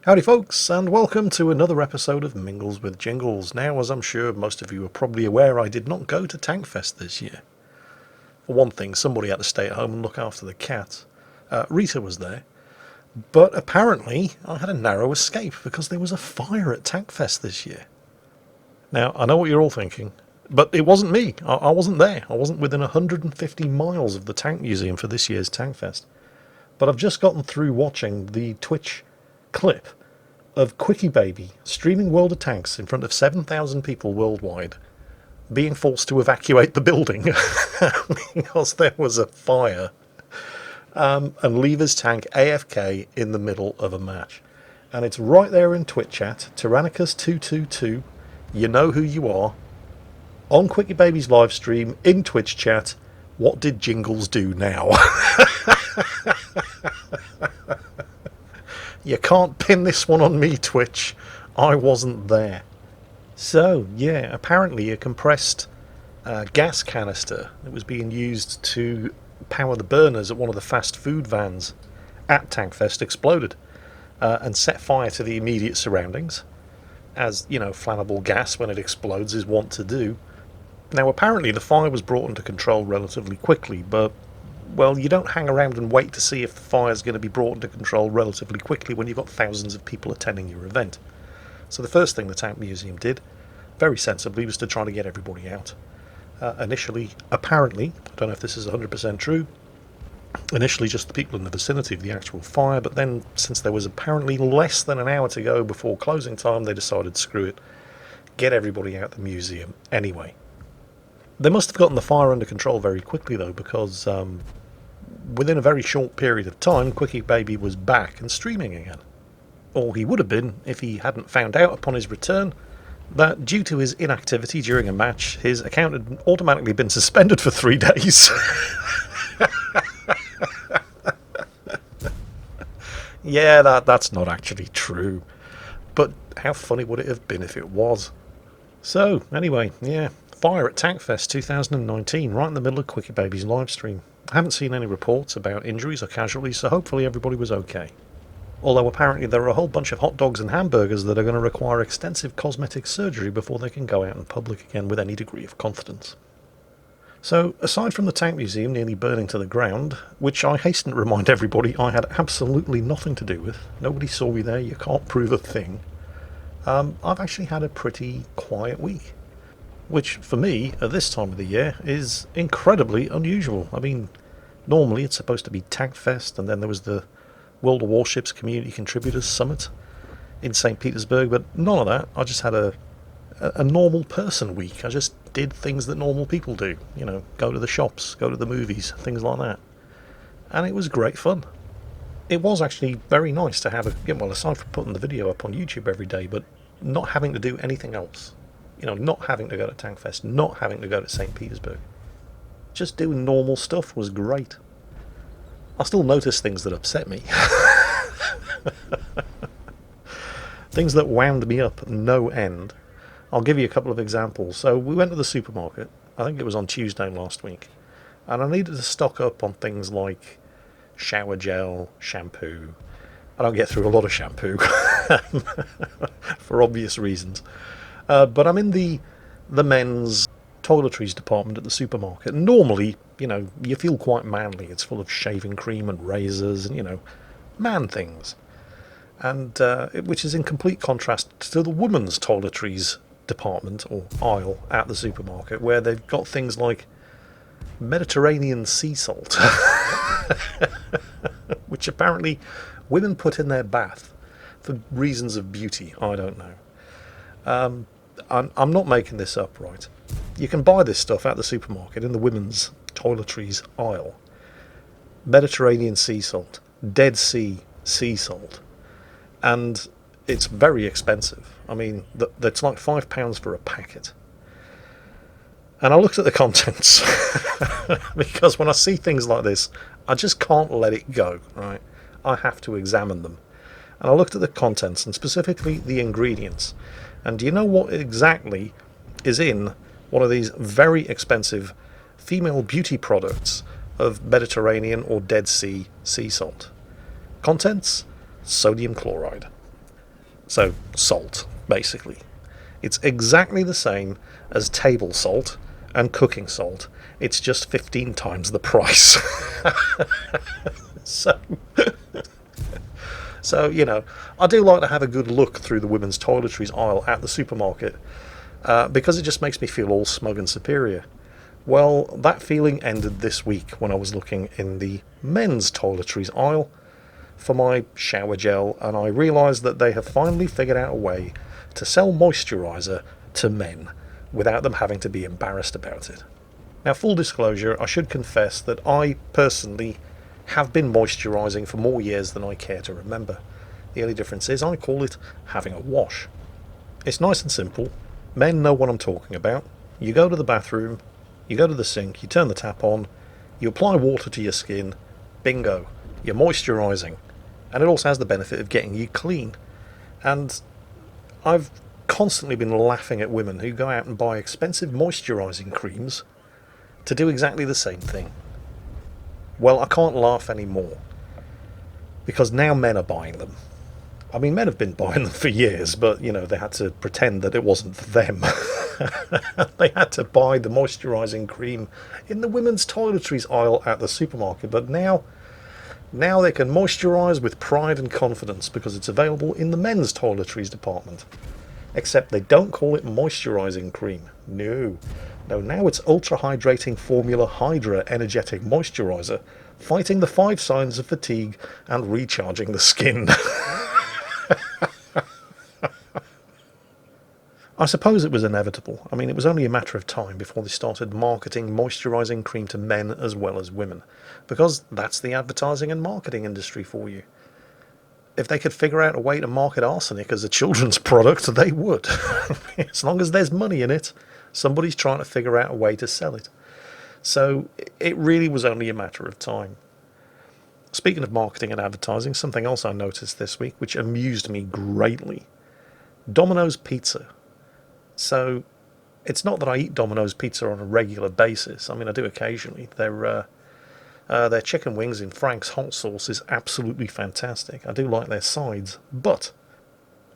Howdy folks, and welcome to another episode of Mingles with Jingles. Now, as I'm sure most of you are probably aware, I did not go to Tankfest this year. For one thing, somebody had to stay at home and look after the cat. Rita was there, but apparently I had a narrow escape because there was a fire at Tankfest this year. Now, I know what you're all thinking, but it wasn't me. I wasn't there. I wasn't within 150 miles of the Tank Museum for this year's Tankfest. But I've just gotten through watching the Twitch clip of Quickie Baby streaming World of Tanks in front of 7,000 people worldwide, being forced to evacuate the building because there was a fire, and leave his tank AFK in the middle of a match. And it's right there in Twitch chat, Tyrannicus222, you know who you are, on Quickie Baby's live stream in Twitch chat. What did Jingles do now? You can't pin this one on me, Twitch. I wasn't there. So, yeah, apparently a compressed gas canister that was being used to power the burners at one of the fast food vans at Tankfest exploded and set fire to the immediate surroundings, as, you know, flammable gas when it explodes is wont to do. Now, apparently the fire was brought under control relatively quickly, but well, you don't hang around and wait to see if the fire's going to be brought under control relatively quickly when you've got thousands of people attending your event. So the first thing the Tank Museum did, very sensibly, was to try to get everybody out. Initially, apparently, I don't know if this is 100% true, initially just the people in the vicinity of the actual fire, but then, since there was apparently less than an hour to go before closing time, they decided, screw it, get everybody out the museum anyway. They must have gotten the fire under control very quickly, though, because within a very short period of time, Quickie Baby was back and streaming again. Or he would have been if he hadn't found out upon his return that due to his inactivity during a match, his account had automatically been suspended for 3 days. Yeah, that's not actually true. But how funny would it have been if it was? So, anyway, yeah. Fire at Tankfest 2019, right in the middle of Quickie Baby's live stream. I haven't seen any reports about injuries or casualties, so hopefully everybody was okay. Although apparently there are a whole bunch of hot dogs and hamburgers that are going to require extensive cosmetic surgery before they can go out in public again with any degree of confidence. So, aside from the Tank Museum nearly burning to the ground, which I hasten to remind everybody I had absolutely nothing to do with, nobody saw me there, you can't prove a thing, I've actually had a pretty quiet week. Which, for me, at this time of the year, is incredibly unusual. I mean, normally it's supposed to be Tankfest, and then there was the World of Warships Community Contributors Summit in St. Petersburg, but none of that. I just had a normal person week. I just did things that normal people do. You know, go to the shops, go to the movies, things like that. And it was great fun. It was actually very nice to have well, aside from putting the video up on YouTube every day, but not having to do anything else. You know, not having to go to Tankfest, not having to go to St. Petersburg. Just doing normal stuff was great. I still notice things that upset me. Things that wound me up no end. I'll give you a couple of examples. So we went to the supermarket, I think it was on Tuesday last week, and I needed to stock up on things like shower gel, shampoo. I don't get through a lot of shampoo for obvious reasons. But I'm in the men's toiletries department at the supermarket. And normally, you know, you feel quite manly. It's full of shaving cream and razors and, you know, man things. And which is in complete contrast to the women's toiletries department or aisle at the supermarket, where they've got things like Mediterranean sea salt, which apparently women put in their bath for reasons of beauty. I don't know. I'm not making this up, right? You can buy this stuff at the supermarket in the women's toiletries aisle. Mediterranean sea salt, Dead Sea sea salt, and it's very expensive. I mean, that's like £5 for a packet. And I looked at the contents because when I see things like this, I just can't let it go, right? I have to examine them. And I looked at the contents, and specifically the ingredients. And do you know what exactly is in one of these very expensive female beauty products of Mediterranean or Dead Sea sea salt? Contents: sodium chloride. So salt, basically. It's exactly the same as table salt and cooking salt. It's just 15 times the price. So, so, I do like to have a good look through the women's toiletries aisle at the supermarket because it just makes me feel all smug and superior. Well, that feeling ended this week when I was looking in the men's toiletries aisle for my shower gel, and I realised that they have finally figured out a way to sell moisturiser to men without them having to be embarrassed about it. Now, full disclosure, I should confess that I personally have been moisturising for more years than I care to remember. The only difference is I call it having a wash. It's nice and simple. Men know what I'm talking about. You go to the bathroom, you go to the sink, you turn the tap on, you apply water to your skin, bingo, you're moisturising. And it also has the benefit of getting you clean. And I've constantly been laughing at women who go out and buy expensive moisturising creams to do exactly the same thing. Well, I can't laugh anymore, because now men are buying them. I mean, men have been buying them for years, but, they had to pretend that it wasn't them. They had to buy the moisturising cream in the women's toiletries aisle at the supermarket, but now they can moisturise with pride and confidence because it's available in the men's toiletries department. Except they don't call it moisturising cream. No, now it's Ultra Hydrating Formula Hydra Energetic Moisturiser, fighting the 5 signs of fatigue and recharging the skin. I suppose it was inevitable. I mean, it was only a matter of time before they started marketing moisturising cream to men as well as women, because that's the advertising and marketing industry for you. If they could figure out a way to market arsenic as a children's product, they would. As long as there's money in it, somebody's trying to figure out a way to sell it. So it really was only a matter of time. Speaking of marketing and advertising, something else I noticed this week, which amused me greatly. Domino's Pizza. So it's not that I eat Domino's Pizza on a regular basis. I mean, I do occasionally. Their chicken wings in Frank's hot sauce is absolutely fantastic. I do like their sides. But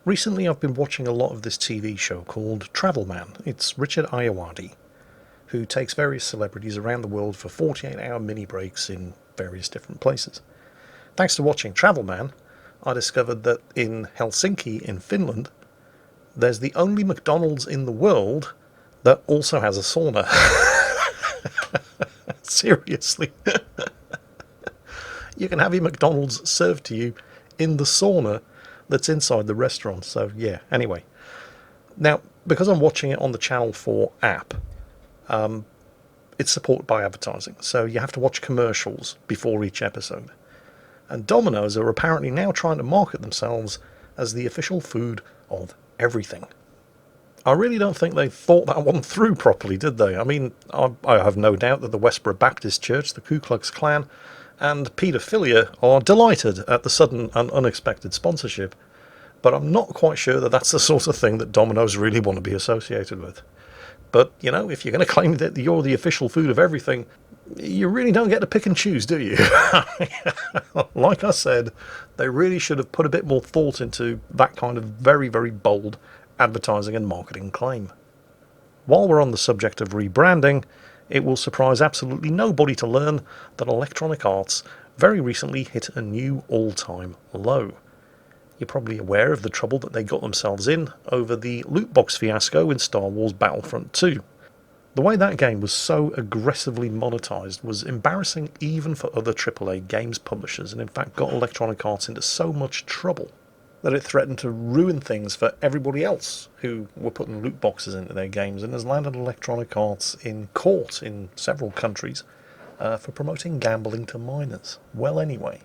recently I've been watching a lot of this TV show called Travel Man. It's Richard Ayoade, who takes various celebrities around the world for 48-hour mini breaks in various different places. Thanks to watching Travel Man, I discovered that in Helsinki, in Finland, there's the only McDonald's in the world that also has a sauna. Seriously. You can have your McDonald's served to you in the sauna that's inside the restaurant. So, yeah, anyway. Now, because I'm watching it on the Channel 4 app, it's supported by advertising. So you have to watch commercials before each episode. And Domino's are apparently now trying to market themselves as the official food of everything. I really don't think they thought that one through properly, did they? I mean, I have no doubt that the Westboro Baptist Church, the Ku Klux Klan, and paedophilia are delighted at the sudden and unexpected sponsorship, but I'm not quite sure that that's the sort of thing that Domino's really want to be associated with. But, if you're going to claim that you're the official food of everything, you really don't get to pick and choose, do you? Like I said, they really should have put a bit more thought into that kind of very, very bold advertising and marketing claim. While we're on the subject of rebranding, it will surprise absolutely nobody to learn that Electronic Arts very recently hit a new all-time low. You're probably aware of the trouble that they got themselves in over the loot box fiasco in Star Wars Battlefront 2. The way that game was so aggressively monetized was embarrassing even for other AAA games publishers, and in fact got Electronic Arts into so much trouble that it threatened to ruin things for everybody else who were putting loot boxes into their games, and has landed Electronic Arts in court in several countries for promoting gambling to minors. Well, anyway.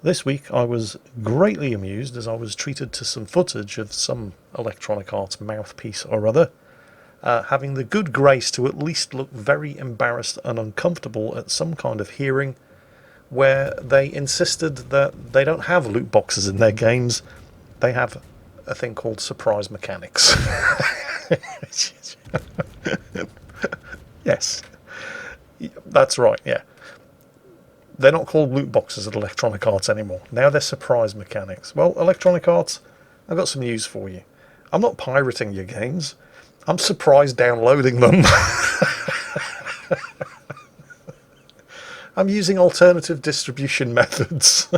This week I was greatly amused as I was treated to some footage of some Electronic Arts mouthpiece or other, having the good grace to at least look very embarrassed and uncomfortable at some kind of hearing where they insisted that they don't have loot boxes in their games. They have a thing called surprise mechanics. Yes, that's right, yeah. They're not called loot boxes at Electronic Arts anymore. Now they're surprise mechanics. Well, Electronic Arts, I've got some news for you. I'm not pirating your games. I'm surprise downloading them. I'm using alternative distribution methods.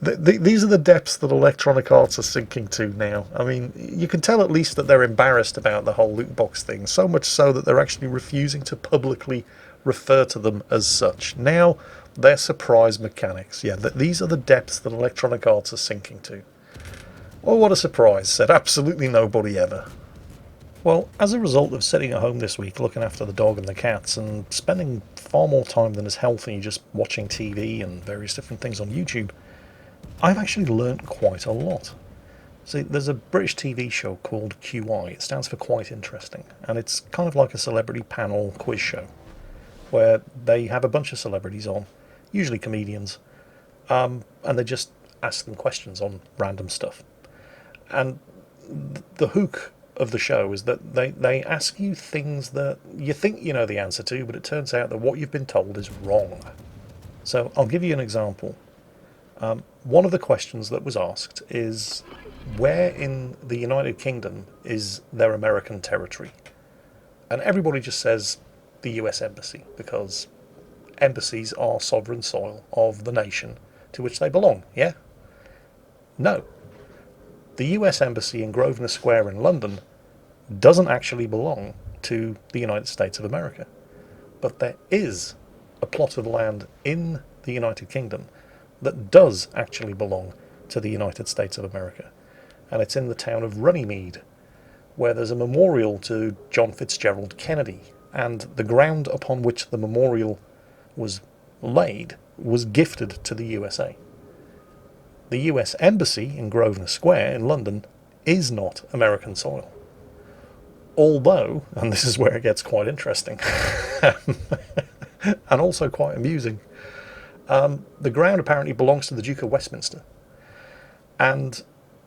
These are the depths that Electronic Arts are sinking to now. I mean, you can tell at least that they're embarrassed about the whole loot box thing, so much so that they're actually refusing to publicly refer to them as such. Now, they're surprise mechanics. Yeah, these are the depths that Electronic Arts are sinking to. Oh, what a surprise, said absolutely nobody ever. Well, as a result of sitting at home this week looking after the dog and the cats and spending far more time than is healthy just watching TV and various different things on YouTube, I've actually learnt quite a lot. See, there's a British TV show called QI. It stands for Quite Interesting, and it's kind of like a celebrity panel quiz show where they have a bunch of celebrities on, usually comedians, and they just ask them questions on random stuff. And the hook of the show is that they ask you things that you think you know the answer to, but it turns out that what you've been told is wrong. So I'll give you an example. One of the questions that was asked is, where in the United Kingdom is their American territory? And everybody just says the US Embassy, because embassies are sovereign soil of the nation to which they belong, yeah? No. The US Embassy in Grosvenor Square in London doesn't actually belong to the United States of America. But there is a plot of land in the United Kingdom that does actually belong to the United States of America. And it's in the town of Runnymede, where there's a memorial to John Fitzgerald Kennedy, and the ground upon which the memorial was laid was gifted to the USA. The US Embassy in Grosvenor Square in London is not American soil. Although, and this is where it gets quite interesting, and also quite amusing, the ground apparently belongs to the Duke of Westminster. And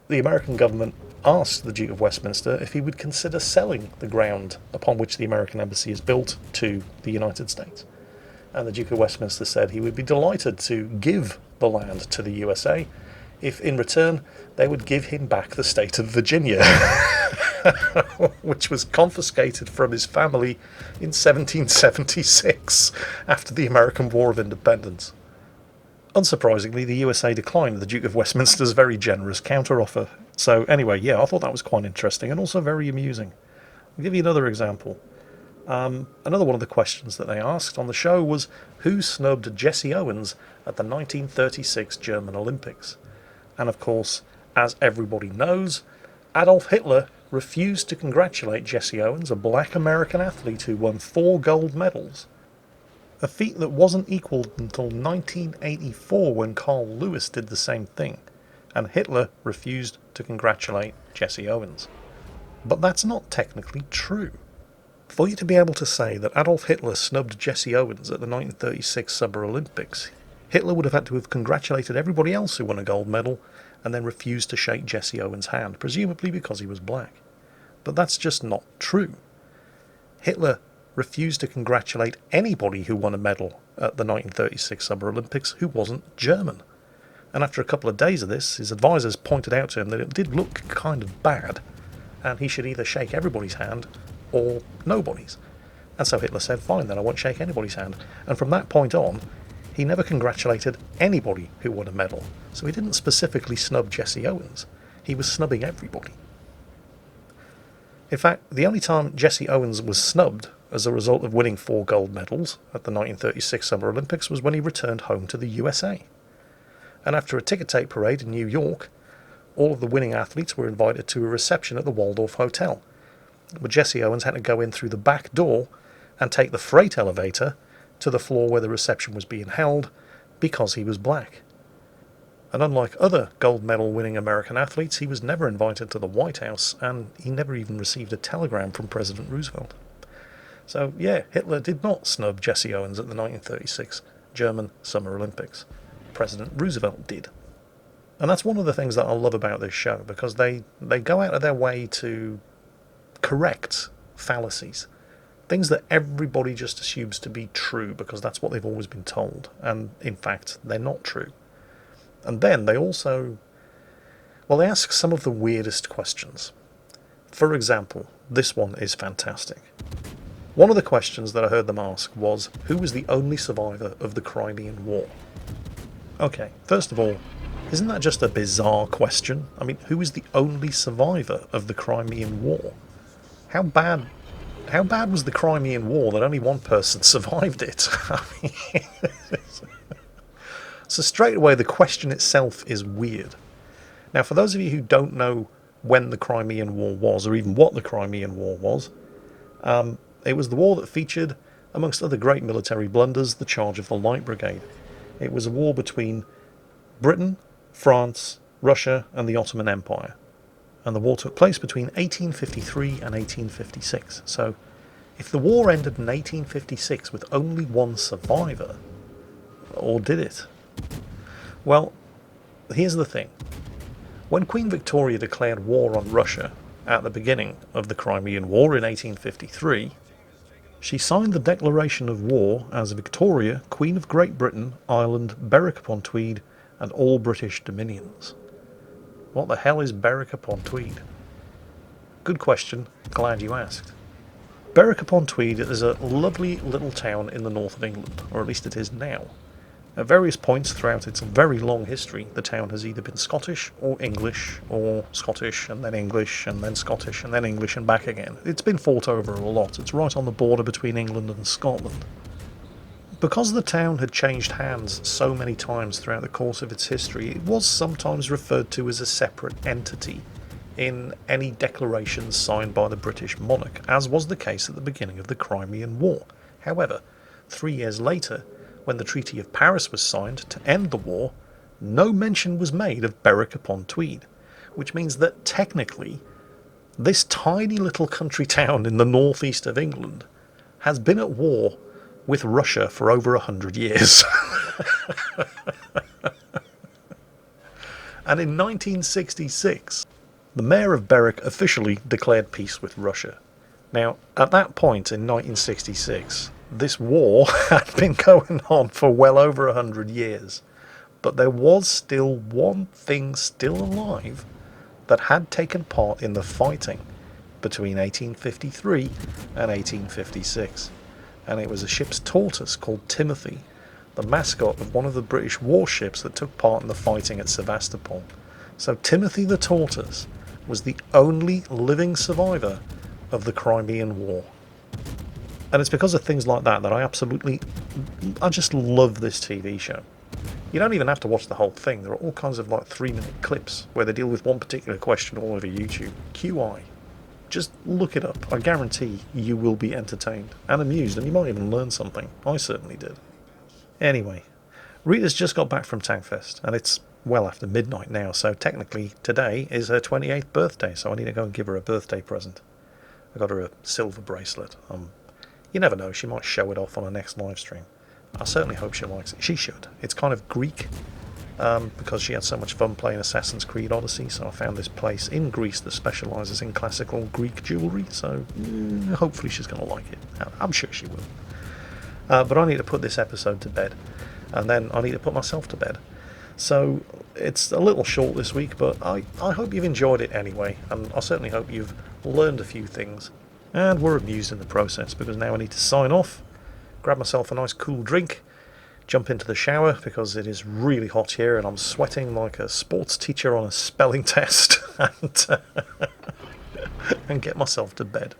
the American government asked the Duke of Westminster if he would consider selling the ground upon which the American embassy is built to the United States. And the Duke of Westminster said he would be delighted to give the land to the USA if in return they would give him back the state of Virginia, which was confiscated from his family in 1776 after the American War of Independence. Unsurprisingly, the USA declined the Duke of Westminster's very generous counteroffer. So anyway, yeah, I thought that was quite interesting and also very amusing. I'll give you another example. Another one of the questions that they asked on the show was, who snubbed Jesse Owens at the 1936 German Olympics? And of course, as everybody knows, Adolf Hitler refused to congratulate Jesse Owens, a black American athlete who won 4 gold medals. A feat that wasn't equalled until 1984 when Carl Lewis did the same thing, and Hitler refused to congratulate Jesse Owens. But that's not technically true. For you to be able to say that Adolf Hitler snubbed Jesse Owens at the 1936 Summer Olympics, Hitler would have had to have congratulated everybody else who won a gold medal and then refused to shake Jesse Owens' hand, presumably because he was black. But that's just not true. Hitler refused to congratulate anybody who won a medal at the 1936 Summer Olympics who wasn't German. And after a couple of days of this, his advisors pointed out to him that it did look kind of bad, and he should either shake everybody's hand or nobody's. And so Hitler said, fine, then I won't shake anybody's hand. And from that point on, he never congratulated anybody who won a medal. So he didn't specifically snub Jesse Owens. He was snubbing everybody. In fact, the only time Jesse Owens was snubbed as a result of winning 4 gold medals at the 1936 Summer Olympics was when he returned home to the USA. And after a ticker tape parade in New York, all of the winning athletes were invited to a reception at the Waldorf Hotel. But Jesse Owens had to go in through the back door and take the freight elevator to the floor where the reception was being held because he was black. And unlike other gold medal winning American athletes, he was never invited to the White House, and he never even received a telegram from President Roosevelt. So yeah, Hitler did not snub Jesse Owens at the 1936 German Summer Olympics. President Roosevelt did. And that's one of the things that I love about this show, because they go out of their way to correct fallacies. Things that everybody just assumes to be true because that's what they've always been told. And in fact, they're not true. And then they also, well, they ask some of the weirdest questions. For example, this one is fantastic. One of the questions that I heard them ask was, who was the only survivor of the Crimean War? Okay, first of all, isn't that just a bizarre question? I mean, who is the only survivor of the Crimean War? How bad was the Crimean War that only one person survived it? I mean, so straight away, the question itself is weird. Now, for those of you who don't know when the Crimean War was, or even what the Crimean War was, it was the war that featured, amongst other great military blunders, the charge of the Light Brigade. It was a war between Britain, France, Russia, and the Ottoman Empire. And the war took place between 1853 and 1856. So, if the war ended in 1856 with only one survivor, or did it? Well, here's the thing. When Queen Victoria declared war on Russia at the beginning of the Crimean War in 1853, she signed the declaration of war as Victoria, Queen of Great Britain, Ireland, Berwick upon Tweed, and all British dominions. What the hell is Berwick upon Tweed? Good question, glad you asked. Berwick upon Tweed is a lovely little town in the north of England, or at least it is now. At various points throughout its very long history, the town has either been Scottish or English, or Scottish and then English and then Scottish and then English and back again. It's been fought over a lot. It's right on the border between England and Scotland. Because the town had changed hands so many times throughout the course of its history, it was sometimes referred to as a separate entity in any declarations signed by the British monarch, as was the case at the beginning of the Crimean War. However, 3 years later, when the Treaty of Paris was signed to end the war, no mention was made of Berwick upon Tweed, which means that technically this tiny little country town in the northeast of England has been at war with Russia for over 100 years. And in 1966, the mayor of Barrack officially declared peace with Russia. Now, at that point in 1966, this war had been going on for well over 100 years, but there was still one thing still alive that had taken part in the fighting between 1853 and 1856, and it was a ship's tortoise called Timothy, the mascot of one of the British warships that took part in the fighting at Sevastopol. So Timothy the tortoise was the only living survivor of the Crimean War. And it's because of things like that that I just love this TV show. You don't even have to watch the whole thing. There are all kinds of 3-minute clips where they deal with one particular question all over YouTube. QI. Just look it up. I guarantee you will be entertained and amused, and you might even learn something. I certainly did. Anyway, Rita's just got back from Tankfest, and it's well after midnight now, so technically today is her 28th birthday, so I need to go and give her a birthday present. I got her a silver bracelet. You never know, she might show it off on her next live stream. I certainly hope she likes it. She should. It's kind of Greek, because she had so much fun playing Assassin's Creed Odyssey, so I found this place in Greece that specialises in classical Greek jewellery, so hopefully she's going to like it. I'm sure she will. But I need to put this episode to bed, and then I need to put myself to bed. So it's a little short this week, but I hope you've enjoyed it anyway, and I certainly hope you've learned a few things. And we're amused in the process, because now I need to sign off, grab myself a nice cool drink, jump into the shower, because it is really hot here and I'm sweating like a sports teacher on a spelling test, and get myself to bed.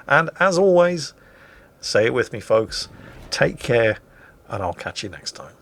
And as always, say it with me folks, take care, and I'll catch you next time.